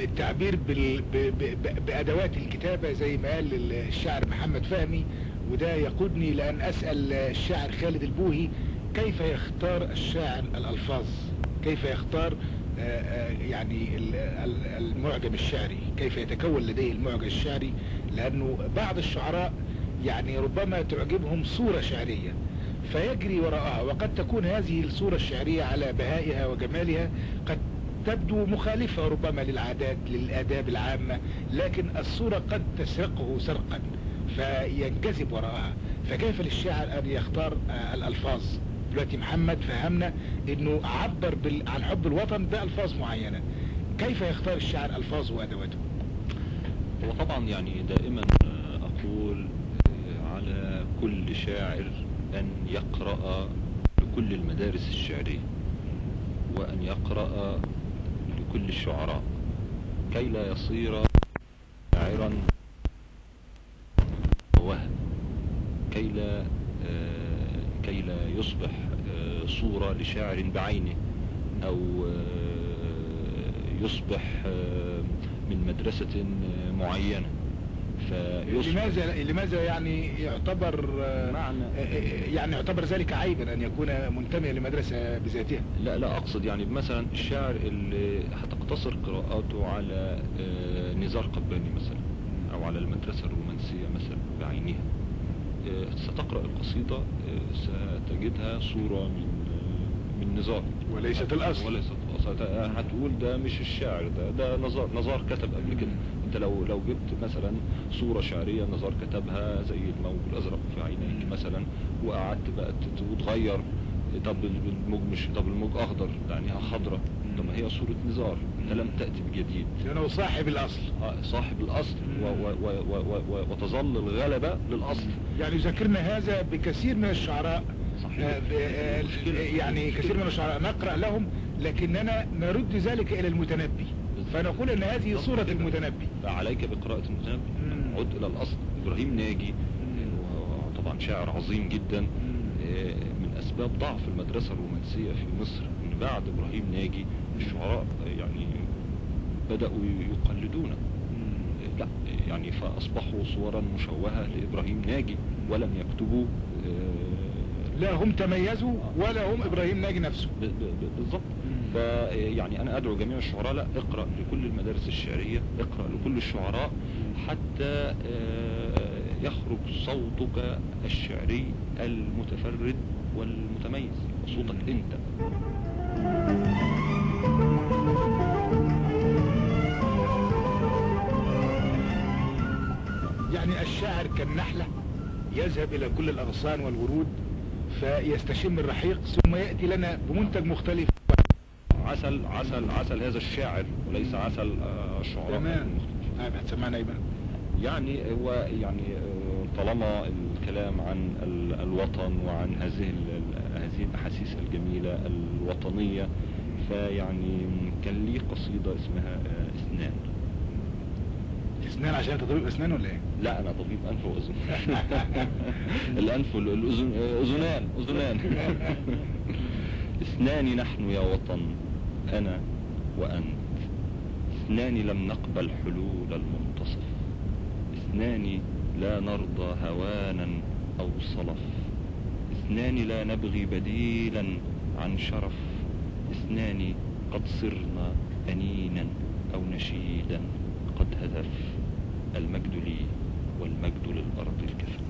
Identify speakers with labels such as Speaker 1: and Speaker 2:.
Speaker 1: التعبير بأدوات الكتابة زي ما قال الشاعر محمد فهمي، وده يقودني لأن أسأل الشاعر خالد البوهي كيف يختار الشاعر الألفاظ، كيف يختار يعني المعجم الشعري، كيف يتكون لديه المعجم الشعري، لأنه بعض الشعراء يعني ربما تعجبهم صورة شعرية فيجري وراءها، وقد تكون هذه الصورة الشعرية على بهائها وجمالها قد تبدو مخالفة ربما للعادات للآداب العامة، لكن الصورة قد تسرقه سرقا فينجذب وراءها. فكيف للشاعر أن يختار الألفاظ؟ دلوقتي محمد فهمنا أنه عبر عن حب الوطن بألفاظ معينة، كيف يختار الشاعر ألفاظه وأدواته؟
Speaker 2: هو طبعا يعني دائما أقول على كل شاعر أن يقرأ لكل المدارس الشعرية، وأن يقرأ لكل الشعراء كي لا يصير شاعرا وهم، كي لا يصبح صورة لشاعر بعينه، أو يصبح من مدرسة معينة.
Speaker 1: لماذا يعني يعتبر يعني يعتبر ذلك عيبا أن يكون منتميا لمدرسة بذاتها؟
Speaker 2: لا أقصد يعني مثلا الشاعر اللي هتقتصر قراءاته على نزار قباني مثلا، أو على المدرسة الرومانسية مثلا بعينها، ستقرأ القصيدة ستجدها صورة من نزار
Speaker 1: وليست الأصل.
Speaker 2: هتقول ده مش الشاعر، ده نزار كتب قبل كده. انت لو جبت مثلا صورة شعرية نزار كتبها زي الموج الازرق في عينيك مثلا، وقعدت بقى تغير، طب الموج اخضر عينيها خضراء، طب ما هي صورة نزار، انت لم تأتي بجديد،
Speaker 1: لأنه صاحب الأصل.
Speaker 2: صاحب الأصل، وتظل الغلبة للأصل.
Speaker 1: يعني يذكرنا هذا بكثير من الشعراء.
Speaker 2: صحيح.
Speaker 1: يعني كثير من الشعراء نقرأ لهم لكننا نرد ذلك إلى المتنبي، فنقول ان هذه صورة المتنبي.
Speaker 2: فعليك بقراءة المتنبي، عد الى الاصل. ابراهيم ناجي طبعا شاعر عظيم جدا. من اسباب ضعف المدرسة الرومانسية في مصر ان بعد ابراهيم ناجي الشعراء يعني بدأوا يقلدونه، لا يعني فاصبحوا صورا مشوهة لابراهيم ناجي ولم يكتبوا.
Speaker 1: لا هم تميزوا ولا هم ابراهيم ناجي نفسه.
Speaker 2: بالضبط. فيعني انا ادعو جميع الشعراء، لا اقرأ لكل المدارس الشعرية، اقرأ لكل الشعراء حتى يخرج صوتك الشعري المتفرد والمتميز، صوتك انت.
Speaker 1: يعني الشاعر كالنحلة يذهب الى كل الاغصان والورود فيستشم الرحيق ثم يأتي لنا بمنتج مختلف.
Speaker 2: عسل هذا الشاعر وليس عسل الشعراء.
Speaker 1: تمام. هتسمعنا ايه بقى؟
Speaker 2: يعني هو يعني طالما الكلام عن الوطن وعن هذه الاحاسيس الجميلة الوطنية، فيعني كان لي قصيدة اسمها
Speaker 1: اسنان عشان تطبيب اسنان ولا ايه؟
Speaker 2: لا انا طبيب انف واذن. الانف والاذن اذنان. اثنان نحن يا وطن، انا وانت، اثنان لم نقبل حلول المنتصف، اثنان لا نرضى هوانا او صلف، اثنان لا نبغي بديلا عن شرف، اثنان قد صرنا انينا او نشيدا قد هدف، المجد لي والمجد للارض الكفن.